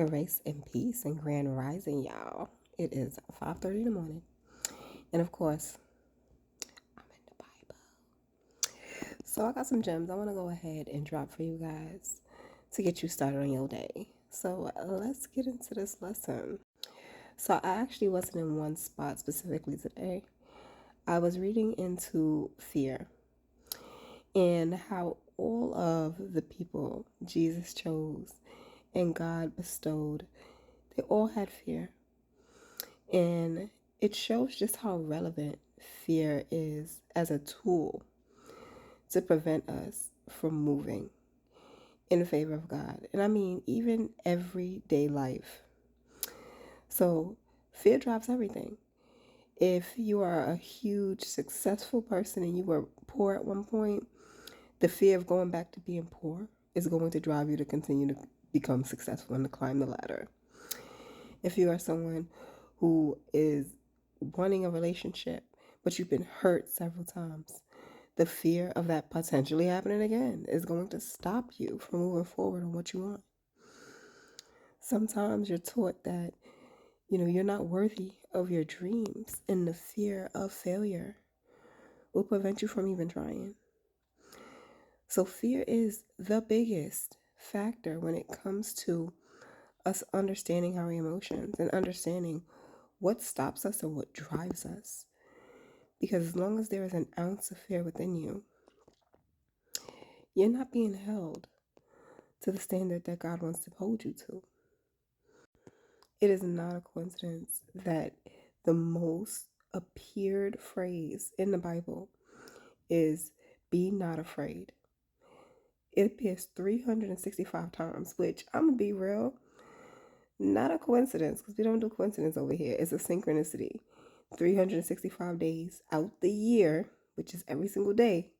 Grace and peace and grand rising, y'all. It is 5:30 in the morning. And of course, I'm in the Bible. So I got some gems I want to go ahead and drop for you guys to get you started on your day. So let's get into this lesson. So I actually wasn't in one spot specifically today. I was reading into fear and how all of the people Jesus chose and God bestowed, they all had fear. And it shows just how relevant fear is as a tool to prevent us from moving in favor of God. And I mean, even everyday life. So, fear drives everything. If you are a huge, successful person and you were poor at one point, the fear of going back to being poor is going to drive you to continue to become successful and to climb the ladder. If you are someone who is wanting a relationship, but you've been hurt several times, the fear of that potentially happening again is going to stop you from moving forward on what you want. Sometimes you're taught that, you're not worthy of your dreams, and the fear of failure will prevent you from even trying. So fear is the biggest factor when it comes to us understanding our emotions and understanding what stops us and what drives us. Because as long as there is an ounce of fear within you, you're not being held to the standard that God wants to hold you to. It is not a coincidence that the most appeared phrase in the Bible is "be not afraid." It appears 365 times, which I'm going to be real, not a coincidence, because we don't do coincidence over here. It's a synchronicity. 365 days out the year, which is every single day,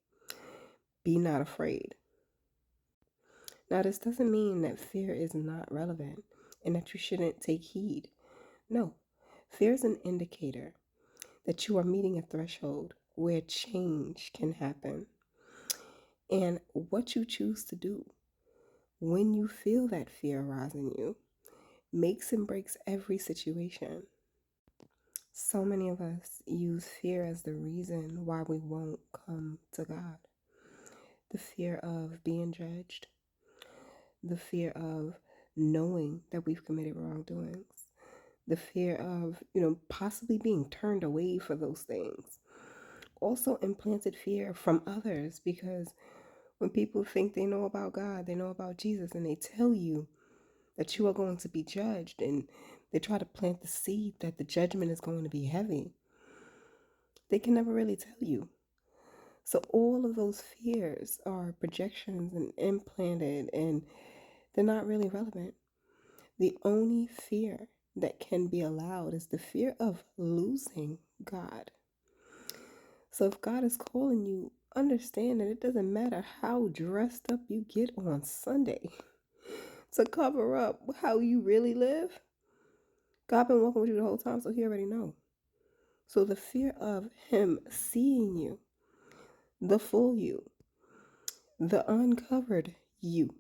be not afraid. Now, this doesn't mean that fear is not relevant and that you shouldn't take heed. No, fear is an indicator that you are meeting a threshold where change can happen. And what you choose to do when you feel that fear arise in you makes and breaks every situation. So many of us use fear as the reason why we won't come to God. The fear of being judged, the fear of knowing that we've committed wrongdoings, the fear of, possibly being turned away for those things. Also implanted fear from others, because when people think they know about God, they know about Jesus, and they tell you that you are going to be judged, and they try to plant the seed that the judgment is going to be heavy, they can never really tell you. So all of those fears are projections and implanted, and they're not really relevant. The only fear that can be allowed is the fear of losing God. So if God is calling you, understand that it doesn't matter how dressed up you get on Sunday to cover up how you really live. God been walking with you the whole time, so he already know. So the fear of him seeing you, the full you, the uncovered you,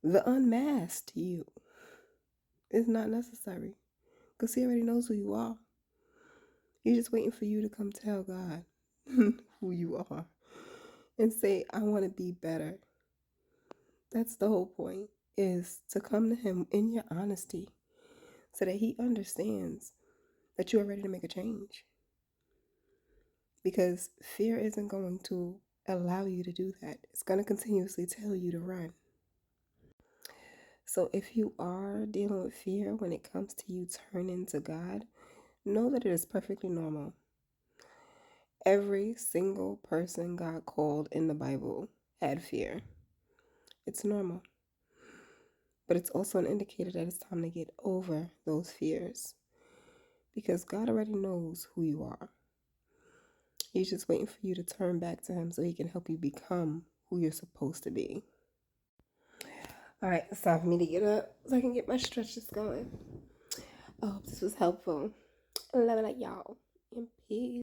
the unmasked you, is not necessary, because he already knows who you are. He's just waiting for you to come tell God who you are and say, I want to be better. That's the whole point, is to come to him in your honesty so that he understands that you are ready to make a change. Because fear isn't going to allow you to do that. It's going to continuously tell you to run. So if you are dealing with fear when it comes to you turning to God, know that it is perfectly normal. Every single person God called in the Bible had fear. It's normal. But it's also an indicator that it's time to get over those fears, because God already knows who you are. He's just waiting for you to turn back to him so he can help you become who you're supposed to be. All right, it's time for me to get up so I can get my stretches going. I hope this was helpful. I love it, like y'all. And peace.